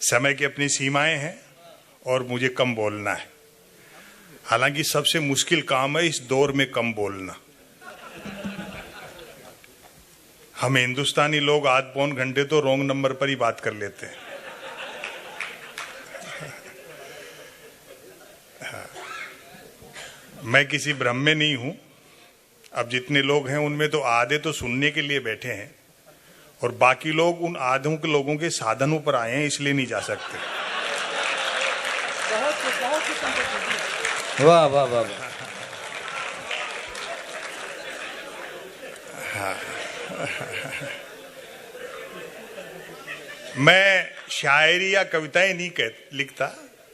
समय की अपनी सीमाएं हैं और मुझे कम बोलना है। हालांकि सबसे मुश्किल काम है इस दौर में कम बोलना। हम हिंदुस्तानी लोग आध पौन घंटे तो रॉन्ग नंबर पर ही बात कर लेते हैं। मैं किसी भ्रम में नहीं हूं। अब जितने लोग हैं उनमें तो आधे तो सुनने के लिए बैठे हैं और बाकी लोग उन आधों के लोगों के साधनों पर आए हैं, इसलिए नहीं जा सकते। वाह वाह वाह वाह। मैं शायरी या कविताएं नहीं लिखता,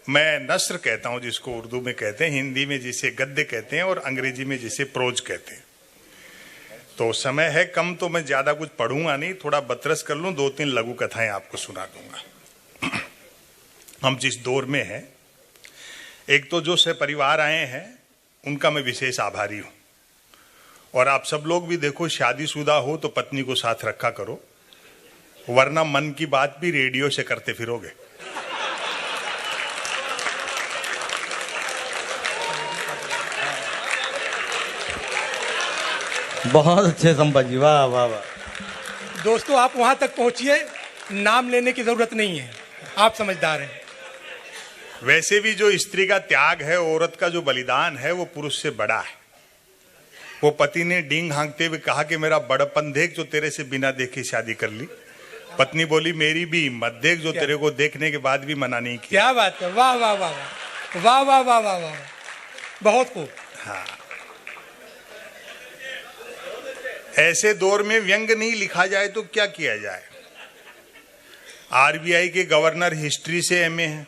मैं नस्र कहता हूं जिसको उर्दू में कहते हैं, हिंदी में जिसे गद्य कहते हैं और अंग्रेजी में जिसे प्रोज कहते हैं। तो समय है कम तो मैं ज्यादा कुछ पढ़ूंगा नहीं, थोड़ा बतरस कर लूं, 2-3 लघु कथाएं आपको सुना दूंगा। हम जिस दौर में हैं, एक तो जो सपरिवार आए हैं उनका मैं विशेष आभारी हूं। और आप सब लोग भी देखो, शादीशुदा हो तो पत्नी को साथ रखा करो, वरना मन की बात भी रेडियो से करते फिरोगे। बहुत अच्छे संपत जी, वाह वाह वाह। दोस्तों आप वहां तक पहुंचिए, नाम लेने की जरूरत नहीं है, आप समझदार हैं। वैसे भी जो स्त्री का त्याग है, औरत का जो बलिदान है, वो पुरुष से बड़ा है। वो पति ने डींग हाँकते हुए कहा कि मेरा बड़पन देख जो तेरे से बिना देखे शादी कर ली। पत्नी बोली मेरी भी हिम्मत देख जो तेरे को देखने के बाद भी मना नहीं किया। क्या बात है, वाह वाह वाह वाह वाह वाह वाह वाह, बहुत खूब। हाँ, ऐसे दौर में व्यंग नहीं लिखा जाए तो क्या किया जाए। आरबीआई के गवर्नर हिस्ट्री से एमए हैं,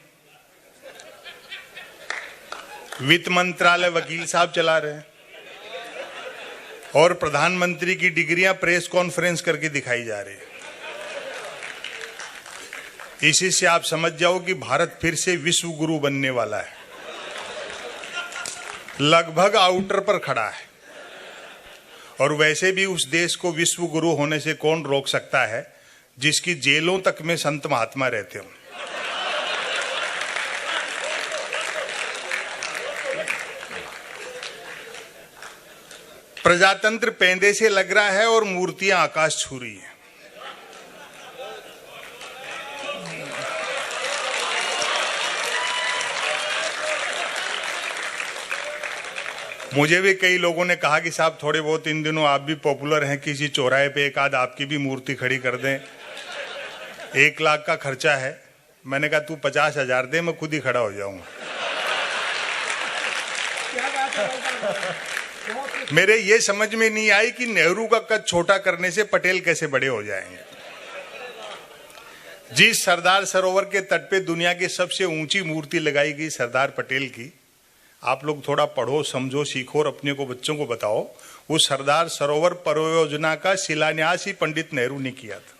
वित्त मंत्रालय वकील साहब चला रहे हैं और प्रधानमंत्री की डिग्रियां प्रेस कॉन्फ्रेंस करके दिखाई जा रही है। इसी से आप समझ जाओ कि भारत फिर से विश्व गुरु बनने वाला है, लगभग आउटर पर खड़ा है। और वैसे भी उस देश को विश्व गुरु होने से कौन रोक सकता है जिसकी जेलों तक में संत महात्मा रहते हो। प्रजातंत्र पेंदे से लग रहा है और मूर्तियां आकाश छू रही हैं। मुझे भी कई लोगों ने कहा कि साहब थोड़े बहुत इन दिनों आप भी पॉपुलर हैं, किसी चौराहे पे एक आध आपकी भी मूर्ति खड़ी कर दें, 1 लाख का खर्चा है। मैंने कहा तू 50,000 दे, मैं खुद ही खड़ा हो जाऊंगा। मेरे ये समझ में नहीं आई कि नेहरू का कद छोटा करने से पटेल कैसे बड़े हो जाएंगे। जिस सरदार सरोवर के तट पे दुनिया की सबसे ऊंची मूर्ति लगाई गई सरदार पटेल की, आप लोग थोड़ा पढ़ो, समझो, सीखो और अपने को बच्चों को बताओ। वो सरदार सरोवर परियोजना का शिलान्यास ही पंडित नेहरू ने किया था।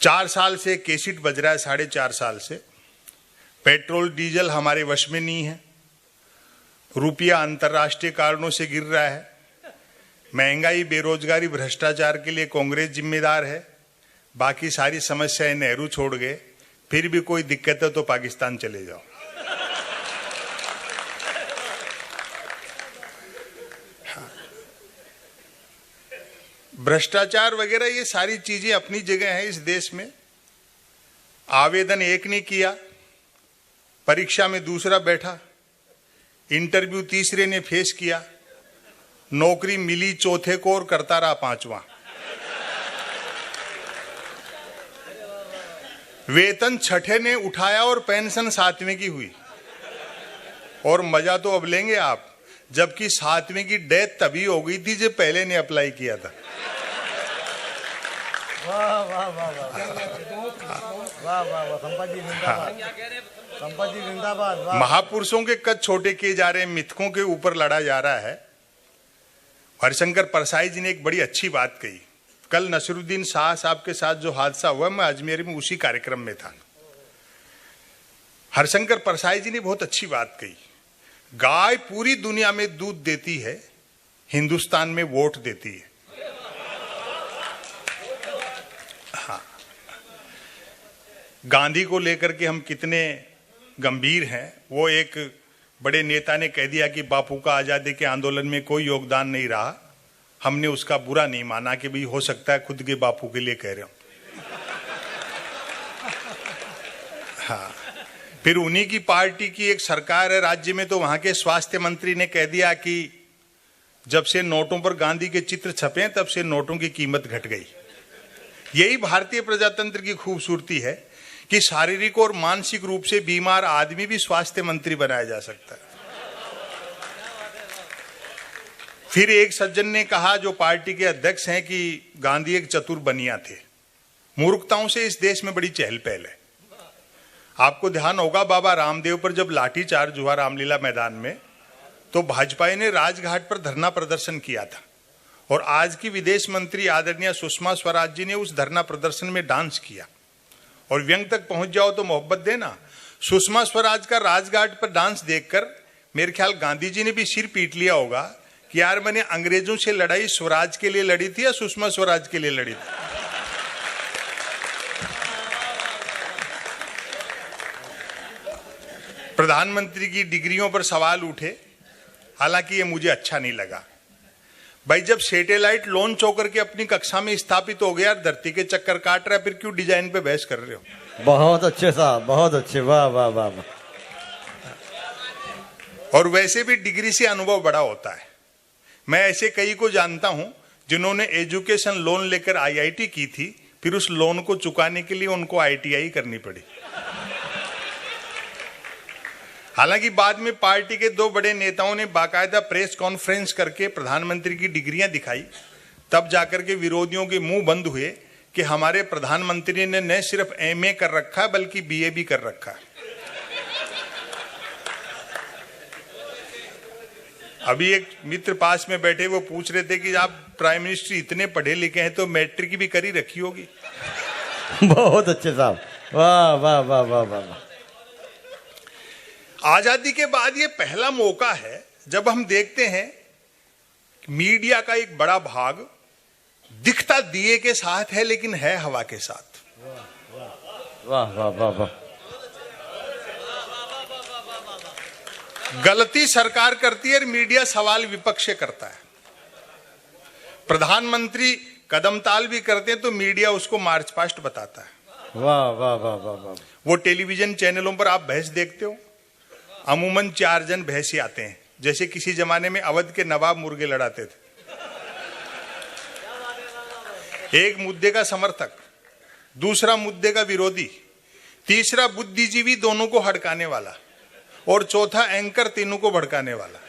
4 साल से केसिट बज रहा है, 4.5 साल से। पेट्रोल डीजल हमारे वश में नहीं है, रुपया अंतर्राष्ट्रीय कारणों से गिर रहा है, महंगाई, बेरोजगारी, भ्रष्टाचार के लिए कांग्रेस जिम्मेदार है, बाकी सारी समस्याएं नेहरू छोड़ गए। फिर भी कोई दिक्कत है तो पाकिस्तान चले जाओ। भ्रष्टाचार वगैरह ये सारी चीजें अपनी जगह है इस देश में। आवेदन एक ने किया, परीक्षा में दूसरा बैठा, इंटरव्यू तीसरे ने फेस किया, नौकरी मिली चौथे को और करता रहा 5वां। वेतन 6ठे ने उठाया और पेंशन 7वें की हुई। और मजा तो अब लेंगे आप, जबकि 7वें की डेथ तभी हो गई थी जब पहले ने अप्लाई किया था। वाह वाह वाह वाह वाह, संपत जी जिंदाबाद, संपत जी जिंदाबाद। महापुरुषों के कद छोटे किए जा रहे हैं, मिथकों के ऊपर लड़ा जा रहा है। हरिशंकर परसाई जी ने एक बड़ी अच्छी बात कही। कल नसरुद्दीन शाह साहब के साथ जो हादसा हुआ, मैं अजमेर में उसी कार्यक्रम में था। हरिशंकर परसाई जी ने बहुत अच्छी बात कही। गाय पूरी दुनिया में दूध देती है, हिंदुस्तान में वोट देती है। गांधी को लेकर के हम कितने गंभीर हैं, वो एक बड़े नेता ने कह दिया कि बापू का आजादी के आंदोलन में कोई योगदान नहीं रहा। हमने उसका बुरा नहीं माना कि भाई हो सकता है खुद के बापू के लिए कह रहे हो। हाँ, फिर उन्हीं की पार्टी की एक सरकार है राज्य में, तो वहां के स्वास्थ्य मंत्री ने कह दिया कि जब से नोटों पर गांधी के चित्र छपे तब से नोटों की कीमत घट गई। यही भारतीय प्रजातंत्र की खूबसूरती है कि शारीरिक और मानसिक रूप से बीमार आदमी भी स्वास्थ्य मंत्री बनाया जा सकता है। फिर एक सज्जन ने कहा, जो पार्टी के अध्यक्ष हैं, कि गांधी एक चतुर बनिया थे। मूर्खताओं से इस देश में बड़ी चहल पहल है। आपको ध्यान होगा, बाबा रामदेव पर जब लाठीचार्ज हुआ रामलीला मैदान में, तो भाजपा ने राजघाट पर धरना प्रदर्शन किया था और आज की विदेश मंत्री आदरणीय सुषमा स्वराज जी ने उस धरना प्रदर्शन में डांस किया। और व्यंग तक पहुंच जाओ तो मोहब्बत देना, सुषमा स्वराज का राजघाट पर डांस देखकर मेरे ख्याल गांधी जी ने भी सिर पीट लिया होगा कि यार मैंने अंग्रेजों से लड़ाई स्वराज के लिए लड़ी थी या सुषमा स्वराज के लिए लड़ी थी। प्रधानमंत्री की डिग्रियों पर सवाल उठे, हालांकि ये मुझे अच्छा नहीं लगा। भाई, जब सैटेलाइट लॉन्च होकर के अपनी कक्षा में स्थापित हो गया, धरती के चक्कर काट रहा है, फिर क्यों डिजाइन पे बहस कर रहे हो? बहुत अच्छे साहब, बहुत अच्छे, वाह वाह वाह वाह। और वैसे भी डिग्री से अनुभव बड़ा होता है। मैं ऐसे कई को जानता हूं जिन्होंने एजुकेशन लोन लेकर आईआईटी की थी, फिर उस लोन को चुकाने के लिए उनको आईटीआई करनी पड़ी। हालांकि बाद में पार्टी के दो बड़े नेताओं ने बाकायदा प्रेस कॉन्फ्रेंस करके प्रधानमंत्री की डिग्रियां दिखाई, तब जाकर के विरोधियों के मुंह बंद हुए कि हमारे प्रधानमंत्री ने न सिर्फ एमए कर रखा है बल्कि बीए भी कर रखा है। अभी एक मित्र पास में बैठे, वो पूछ रहे थे कि आप प्राइम मिनिस्टर इतने पढ़े लिखे हैं तो मैट्रिक भी करी रखी होगी। बहुत अच्छे साहब, वाह वाह वाह वाह वाह। आजादी के बाद ये पहला मौका है जब हम देखते हैं मीडिया का एक बड़ा भाग दिखता दिए के साथ है लेकिन है हवा के साथ। वाह वाह वाह वाह। गलती सरकार करती है और मीडिया सवाल विपक्ष से करता है। प्रधानमंत्री कदमताल भी करते हैं तो मीडिया उसको मार्च पास्ट बताता है। वाह वाह वाह वाह वाह। वो टेलीविजन चैनलों पर आप बहस देखते हो, अमूमन 4 जन भैंसे आते हैं, जैसे किसी जमाने में अवध के नवाब मुर्गे लड़ाते थे। एक मुद्दे का समर्थक, दूसरा मुद्दे का विरोधी, तीसरा बुद्धिजीवी दोनों को हड़काने वाला, और चौथा एंकर तीनों को भड़काने वाला।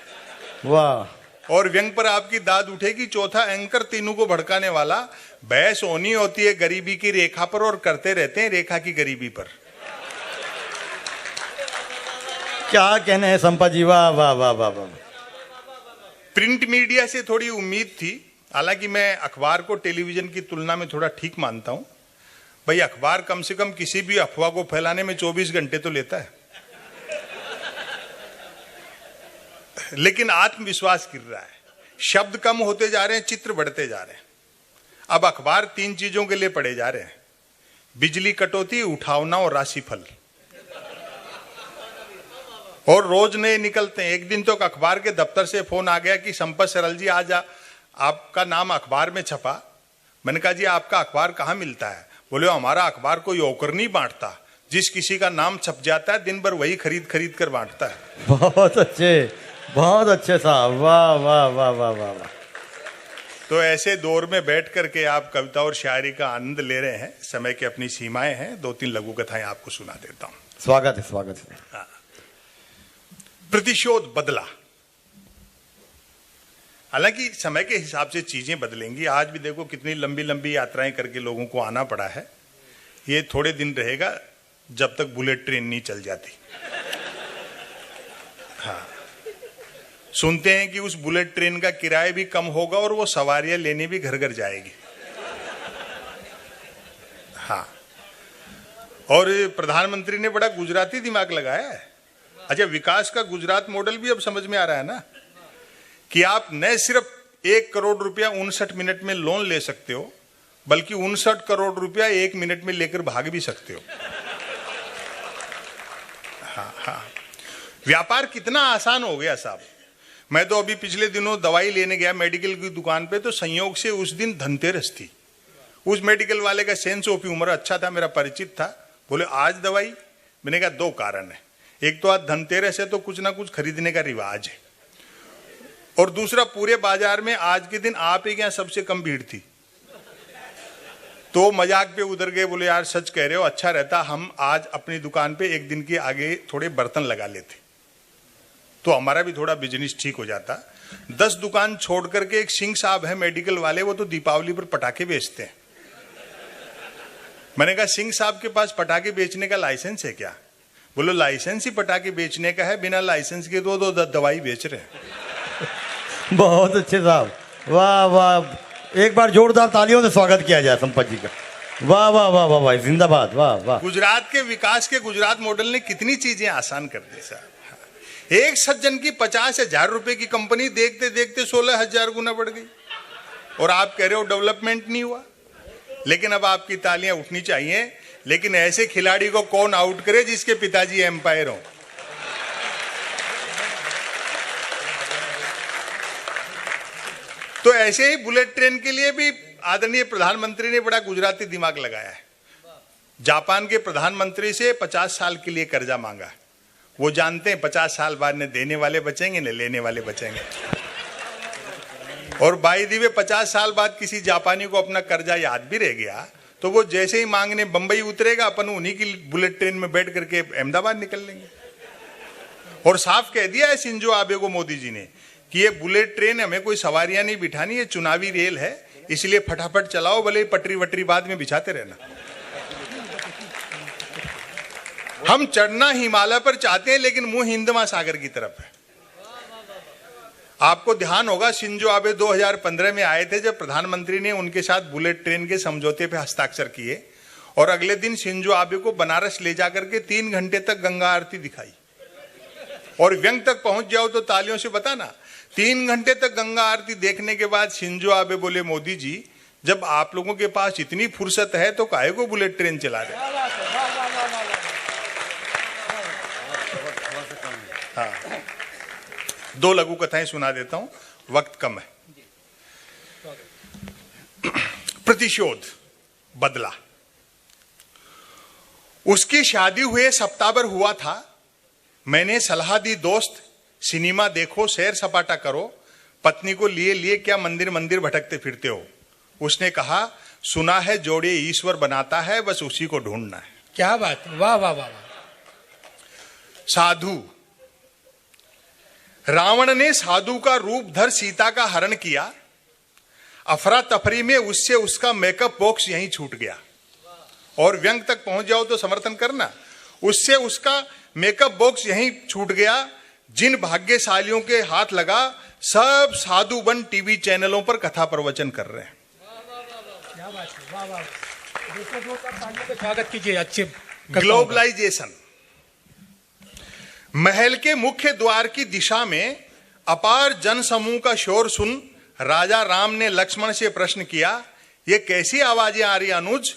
वाह। और व्यंग पर आपकी दाद उठेगी, चौथा एंकर तीनों को भड़काने वाला। बहस होनी होती है गरीबी की रेखा पर और करते रहते हैं रेखा की गरीबी पर। क्या कहने हैं संपा जी, वाह वाह वाह वाह वाह। प्रिंट मीडिया से थोड़ी उम्मीद थी, हालांकि मैं अखबार को टेलीविजन की तुलना में थोड़ा ठीक मानता हूं। भाई, अखबार कम से कम किसी भी अफवाह को फैलाने में 24 घंटे तो लेता है, लेकिन आत्मविश्वास गिर रहा है। शब्द कम होते जा रहे हैं, चित्र बढ़ते जा रहे हैं। अब अखबार 3 चीजों के लिए पढ़े जा रहे हैं: बिजली कटौती, उठावना और राशिफल। और रोज नए निकलते हैं। एक दिन तो अखबार के दफ्तर से फोन आ गया कि संपत सरल जी, आज आपका नाम अखबार में छपा। मैंने कहा जी, आपका अखबार कहाँ मिलता है? बोले, हमारा अखबार कोई होकर नहीं बांटता, जिस किसी का नाम छप जाता है दिन भर वही खरीद खरीद कर बांटता है। बहुत अच्छे साहब, वाह वाह वाह वाह वाह वाह। तो ऐसे दौर में बैठ करके आप कविता और शायरी का आनंद ले रहे हैं। समय की अपनी सीमाएं हैं, 2-3 लघु कथाएं आपको सुना देता हूं। स्वागत है, स्वागत है। प्रतिशोध बदला। हालांकि समय के हिसाब से चीजें बदलेंगी। आज भी देखो कितनी लंबी लंबी यात्राएं करके लोगों को आना पड़ा है। ये थोड़े दिन रहेगा जब तक बुलेट ट्रेन नहीं चल जाती। हाँ, सुनते हैं कि उस बुलेट ट्रेन का किराया भी कम होगा और वो सवारियां लेने भी घर घर जाएगी। हाँ, और प्रधानमंत्री ने बड़ा गुजराती दिमाग लगाया है। अच्छा, विकास का गुजरात मॉडल भी अब समझ में आ रहा है ना, कि आप न सिर्फ 1 करोड़ रुपया 59 मिनट में लोन ले सकते हो, बल्कि 59 करोड़ रुपया 1 मिनट में लेकर भाग भी सकते हो। हाँ, व्यापार कितना आसान हो गया साहब। मैं तो अभी पिछले दिनों दवाई लेने गया मेडिकल की दुकान पे, तो संयोग से उस दिन धनतेरस थी। उस मेडिकल वाले का सेंस ऑफ ह्यूमर अच्छा था, मेरा परिचित था। बोले आज दवाई? मैंने कहा दो कारण है, एक तो आज धनतेरस है तो कुछ ना कुछ खरीदने का रिवाज है, और दूसरा पूरे बाजार में आज के दिन आप ही के यहाँ सबसे कम भीड़ थी। तो मजाक पे उतर गए, बोले यार सच कह रहे हो, अच्छा रहता हम आज अपनी दुकान पे एक दिन के आगे थोड़े बर्तन लगा लेते तो हमारा भी थोड़ा बिजनेस ठीक हो जाता। 10 दुकान छोड़ करके एक सिंह साहब है मेडिकल वाले, वो तो दीपावली पर पटाखे बेचते हैं। मैंने कहा सिंह साहब के पास पटाखे बेचने का लाइसेंस है क्या? बोलो लाइसेंस ही पटाखे बेचने का है, बिना लाइसेंस के तो दवाई बेच रहे हैं। बहुत अच्छे साहब, वाह वाह, एक बार जोरदार तालियों से स्वागत किया जाए संपत जी का। वाह वाह वाह वाह वाह, जिंदाबाद, वाह वाह। गुजरात के विकास के गुजरात मॉडल ने कितनी चीजें आसान कर दी साहब। एक सज्जन की 50,000 रुपए की कंपनी देखते देखते 16,000 गुना बढ़ गई, और आप कह रहे हो डेवलपमेंट नहीं हुआ। लेकिन अब आपकी तालियां उठनी चाहिए, लेकिन ऐसे खिलाड़ी को कौन आउट करे जिसके पिताजी एम्पायर हो। तो ऐसे ही बुलेट ट्रेन के लिए भी आदरणीय प्रधानमंत्री ने बड़ा गुजराती दिमाग लगाया है। जापान के प्रधानमंत्री से 50 साल के लिए कर्जा मांगा। वो जानते हैं 50 साल बाद न देने वाले बचेंगे न लेने वाले बचेंगे। और बाई दी वे 50 साल बाद किसी जापानी को अपना कर्जा याद भी रह गया तो वो जैसे ही मांगने बंबई उतरेगा, अपन उन्हीं की बुलेट ट्रेन में बैठ करके अहमदाबाद निकल लेंगे। और साफ कह दिया है शिंजो आबे को मोदी जी ने कि ये बुलेट ट्रेन हमें कोई सवारियां नहीं बिठानी, ये चुनावी रेल है, इसलिए फटाफट चलाओ, भले पटरी वटरी बाद में बिछाते रहना। हम चढ़ना हिमालय पर चाहते हैं लेकिन मुंह हिंद महासागर की तरफ है। आपको ध्यान होगा शिंजो आबे 2015 में आए थे, जब प्रधानमंत्री ने उनके साथ बुलेट ट्रेन के समझौते पे हस्ताक्षर किए, और अगले दिन शिंजो आबे को बनारस ले जाकर के 3 घंटे तक गंगा आरती दिखाई। और व्यंग तक पहुंच जाओ तो तालियों से बताना। 3 घंटे तक गंगा आरती देखने के बाद शिंजो आबे बोले मोदी जी, जब आप लोगों के पास इतनी फुर्सत है तो काहे को बुलेट ट्रेन चला रहे। हाँ, 2 लघु कथाएं सुना देता हूं, वक्त कम है। प्रतिशोध, बदला। उसकी शादी हुए सप्ताह भर हुआ था। मैंने सलाह दी दोस्त सिनेमा देखो, सैर सपाटा करो, पत्नी को लिए लिए क्या मंदिर मंदिर भटकते फिरते हो। उसने कहा सुना है जोड़े ईश्वर बनाता है, बस उसी को ढूंढना है। क्या बात, वाह वाह वाह। साधु, रावण ने साधु का रूप धर सीता का हरण किया। अफरा तफरी में उससे उसका मेकअप बॉक्स यहीं छूट गया। और व्यंग तक पहुंच जाओ तो समर्थन करना। उससे उसका मेकअप बॉक्स यहीं छूट गया। जिन भाग्यशालियों के हाथ लगा, सब साधु बन टीवी चैनलों पर कथा प्रवचन कर रहे हैं। क्या बात है, वाह वाह। स्वागत कीजिए अच्छे। ग्लोबलाइजेशन। महल के मुख्य द्वार की दिशा में अपार जनसमूह का शोर सुन राजा राम ने लक्ष्मण से प्रश्न किया, ये कैसी आवाजें आ रही अनुज?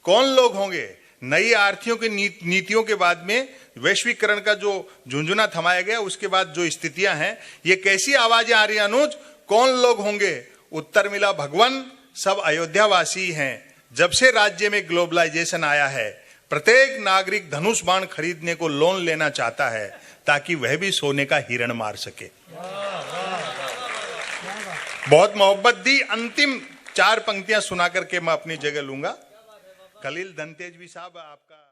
कौन लोग होंगे? नई आर्थियों की नीतियों के बाद में वैश्वीकरण का जो झुंझुना थमाया गया, उसके बाद जो स्थितियां हैं, ये कैसी आवाजें आ रही अनुज? कौन लोग होंगे? उत्तर मिला, भगवान सब अयोध्यावासी हैं। जब से राज्य में ग्लोबलाइजेशन आया है, प्रत्येक नागरिक धनुष बाण खरीदने को लोन लेना चाहता है ताकि वह भी सोने का हिरण मार सके। बहुत मोहब्बत दी। अंतिम 4 पंक्तियां सुना करके मैं अपनी जगह लूंगा। खलील धनतेजवी साहब, आपका